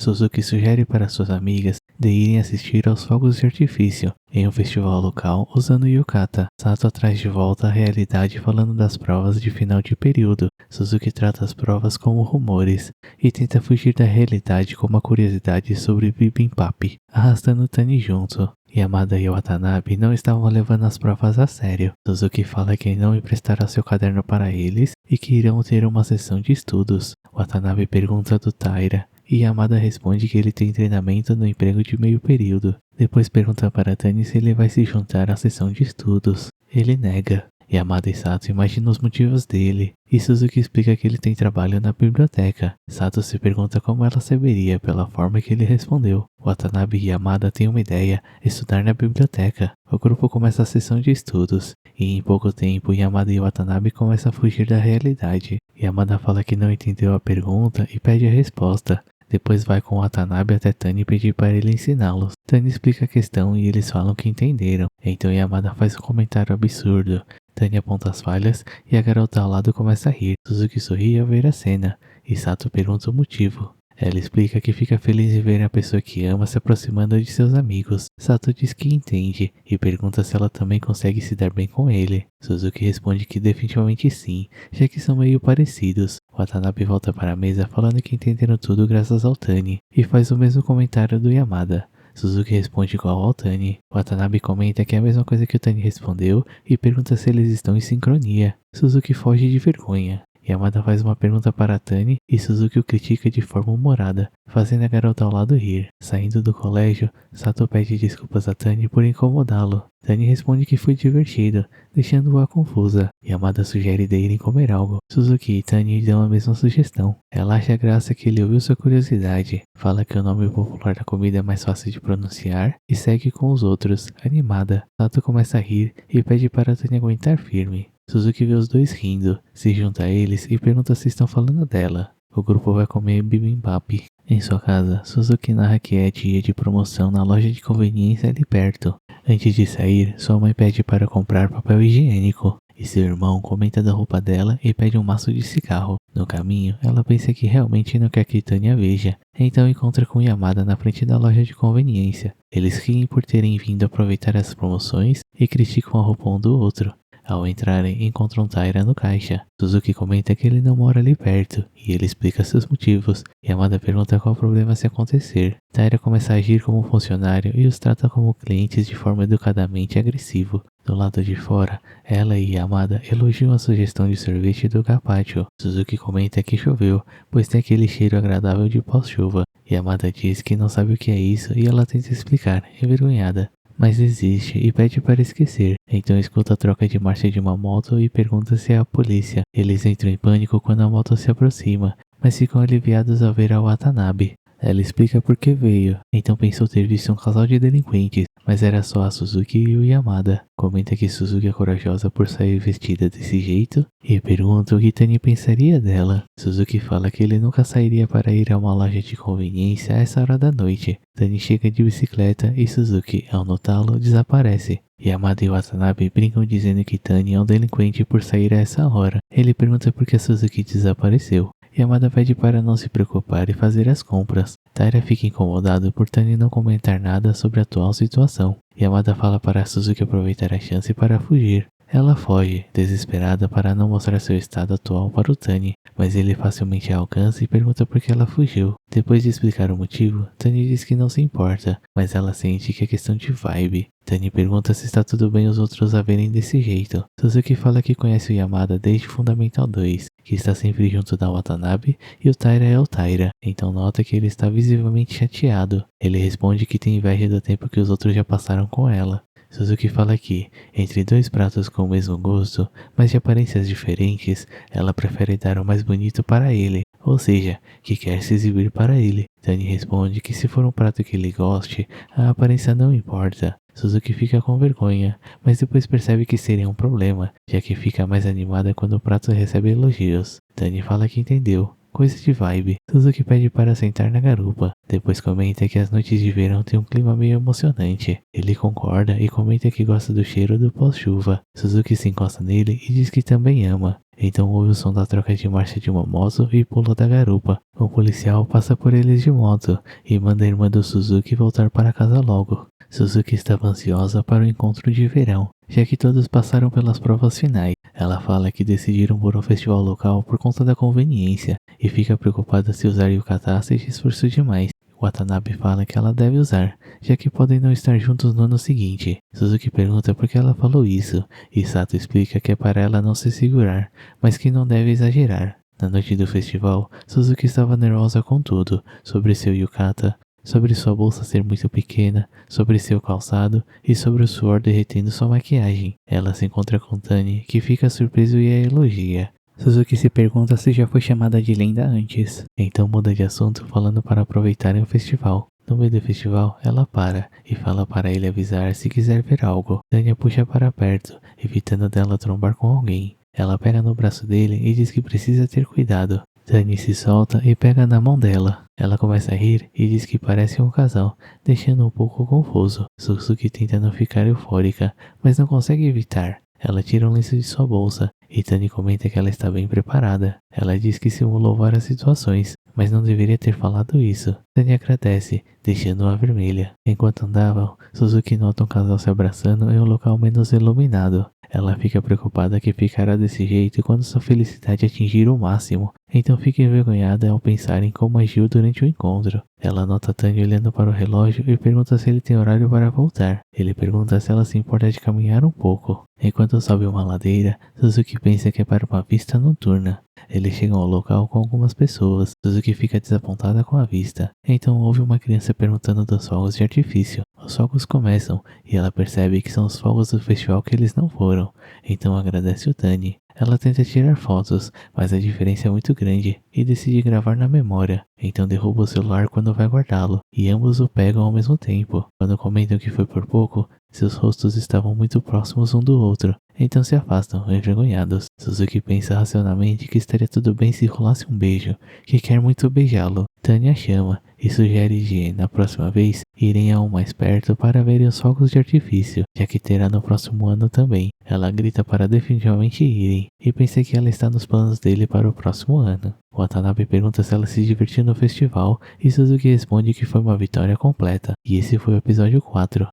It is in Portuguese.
Suzuki sugere para suas amigas de irem assistir aos fogos de artifício em um festival local usando yukata. Sato traz de volta a realidade falando das provas de final de período. Suzuki trata as provas como rumores e tenta fugir da realidade com uma curiosidade sobre bibimbap, arrastando Tani junto. Yamada e Watanabe não estavam levando as provas a sério. Suzuki fala que não emprestará seu caderno para eles e que irão ter uma sessão de estudos. Watanabe pergunta do Taira e Yamada responde que ele tem treinamento no emprego de meio período. Depois pergunta para Tani se ele vai se juntar à sessão de estudos. Ele nega. Yamada e Sato imaginam os motivos dele, e Suzuki explica que ele tem trabalho na biblioteca. Sato se pergunta como ela saberia pela forma que ele respondeu. Watanabe e Yamada têm uma ideia, estudar na biblioteca. O grupo começa a sessão de estudos, e em pouco tempo Yamada e Watanabe começam a fugir da realidade. Yamada fala que não entendeu a pergunta e pede a resposta. Depois vai com Watanabe até Tani pedir para ele ensiná-los. Tani explica a questão e eles falam que entenderam. Então Yamada faz um comentário absurdo. Tani aponta as falhas e a garota ao lado começa a rir. Suzuki sorri ao ver a cena e Sato pergunta o motivo. Ela explica que fica feliz de ver a pessoa que ama se aproximando de seus amigos. Sato diz que entende e pergunta se ela também consegue se dar bem com ele. Suzuki responde que definitivamente sim, já que são meio parecidos. Watanabe volta para a mesa falando que entenderam tudo graças ao Tani e faz o mesmo comentário do Yamada. Suzuki responde igual ao Tani. Watanabe comenta que é a mesma coisa que o Tani respondeu e pergunta se eles estão em sincronia. Suzuki foge de vergonha. Yamada faz uma pergunta para Tani e Suzuki o critica de forma humorada, fazendo a garota ao lado rir. Saindo do colégio, Sato pede desculpas a Tani por incomodá-lo. Tani responde que foi divertido, deixando-a confusa. Yamada sugere de irem comer algo. Suzuki e Tani dão a mesma sugestão. Ela acha graça que ele ouviu sua curiosidade, fala que o nome popular da comida é mais fácil de pronunciar e segue com os outros, animada. Sato começa a rir e pede para Tani aguentar firme. Suzuki vê os dois rindo, se junta a eles e pergunta se estão falando dela. O grupo vai comer bibimbap. Em sua casa, Suzuki narra que é dia de promoção na loja de conveniência ali perto. Antes de sair, sua mãe pede para comprar papel higiênico. E seu irmão comenta da roupa dela e pede um maço de cigarro. No caminho, ela pensa que realmente não quer que Tanya veja, então encontra com Yamada na frente da loja de conveniência. Eles riem por terem vindo aproveitar as promoções e criticam a roupa um do outro. Ao entrarem, encontram Taira no caixa. Suzuki comenta que ele não mora ali perto, e ele explica seus motivos. Yamada pergunta qual o problema se acontecer. Taira começa a agir como funcionário e os trata como clientes de forma educadamente agressiva. Do lado de fora, ela e Yamada elogiam a sugestão de sorvete do Carpaccio. Suzuki comenta que choveu, pois tem aquele cheiro agradável de pós-chuva. Yamada diz que não sabe o que é isso e ela tenta explicar, envergonhada. Mas desiste e pede para esquecer. Então escuta a troca de marcha de uma moto e pergunta se é a polícia. Eles entram em pânico quando a moto se aproxima, mas ficam aliviados ao ver a Watanabe. Ela explica por que veio, então pensou ter visto um casal de delinquentes, mas era só a Suzuki e o Yamada. Comenta que Suzuki é corajosa por sair vestida desse jeito e pergunta o que Tani pensaria dela. Suzuki fala que ele nunca sairia para ir a uma loja de conveniência a essa hora da noite. Tani chega de bicicleta e Suzuki, ao notá-lo, desaparece. Yamada e Watanabe brincam dizendo que Tani é um delinquente por sair a essa hora. Ele pergunta por que Suzuki desapareceu. Yamada pede para não se preocupar e fazer as compras. Taira fica incomodado por Tani não comentar nada sobre a atual situação. Yamada fala para Suzuki aproveitar a chance para fugir. Ela foge, desesperada para não mostrar seu estado atual para o Tani, mas ele facilmente a alcança e pergunta por que ela fugiu. Depois de explicar o motivo, Tani diz que não se importa, mas ela sente que é questão de vibe. Tani pergunta se está tudo bem os outros a verem desse jeito. Suzuki fala que conhece o Yamada desde Fundamental 2, que está sempre junto da Watanabe, e o Taira é o Taira, então nota que ele está visivelmente chateado. Ele responde que tem inveja do tempo que os outros já passaram com ela. Suzuki fala que, entre dois pratos com o mesmo gosto, mas de aparências diferentes, ela prefere dar o mais bonito para ele, ou seja, que quer se exibir para ele. Tani responde que se for um prato que ele goste, a aparência não importa. Suzuki fica com vergonha, mas depois percebe que seria um problema, já que fica mais animada quando o prato recebe elogios. Tani fala que entendeu. Coisa de vibe. Suzuki pede para sentar na garupa. Depois comenta que as noites de verão têm um clima meio emocionante. Ele concorda e comenta que gosta do cheiro do pós-chuva. Suzuki se encosta nele e diz que também ama. Então ouve o som da troca de marcha de uma moto e pula da garupa. Um policial passa por eles de moto e manda a irmã do Suzuki voltar para casa logo. Suzuki estava ansiosa para o encontro de verão, já que todos passaram pelas provas finais. Ela fala que decidiram por um festival local por conta da conveniência e fica preocupada se usar yukata seja esforço demais. Watanabe fala que ela deve usar, já que podem não estar juntos no ano seguinte. Suzuki pergunta por que ela falou isso, e Sato explica que é para ela não se segurar, mas que não deve exagerar. Na noite do festival, Suzuki estava nervosa com tudo, sobre seu yukata, sobre sua bolsa ser muito pequena, sobre seu calçado e sobre o suor derretendo sua maquiagem. Ela se encontra com Tani, que fica surpreso e a elogia. Suzuki se pergunta se já foi chamada de lenda antes. Então muda de assunto falando para aproveitarem o festival. No meio do festival, ela para e fala para ele avisar se quiser ver algo. Tanya puxa para perto, evitando dela trombar com alguém. Ela pega no braço dele e diz que precisa ter cuidado. Tanya se solta e pega na mão dela. Ela começa a rir e diz que parece um casal, deixando um pouco confuso. Suzuki tenta não ficar eufórica, mas não consegue evitar. Ela tira um lenço de sua bolsa e Tani comenta que ela está bem preparada. Ela diz que simulou várias situações, mas não deveria ter falado isso. Tani agradece, deixando-a vermelha. Enquanto andavam, Suzuki nota um casal se abraçando em um local menos iluminado. Ela fica preocupada que ficará desse jeito quando sua felicidade atingir o máximo, então fica envergonhada ao pensar em como agiu durante o encontro. Ela nota Tani olhando para o relógio e pergunta se ele tem horário para voltar. Ele pergunta se ela se importa de caminhar um pouco. Enquanto sobe uma ladeira, Suzuki pensa que é para uma vista noturna. Eles chegam ao local com algumas pessoas. Suzuki fica desapontada com a vista. Então ouve uma criança perguntando dos fogos de artifício. Os fogos começam e ela percebe que são os fogos do festival que eles não foram. Então agradece o Tani. Ela tenta tirar fotos, mas a diferença é muito grande e decide gravar na memória. Então derruba o celular quando vai guardá-lo e ambos o pegam ao mesmo tempo. Quando comentam que foi por pouco, seus rostos estavam muito próximos um do outro. Então se afastam, envergonhados. Suzuki pensa racionalmente que estaria tudo bem se rolasse um beijo, que quer muito beijá-lo. Tanya chama e sugere de, na próxima vez, irem a um mais perto para verem os fogos de artifício, já que terá no próximo ano também. Ela grita para definitivamente irem, e pensa que ela está nos planos dele para o próximo ano. Watanabe pergunta se ela se divertiu no festival, e Suzuki responde que foi uma vitória completa. E esse foi o episódio 4.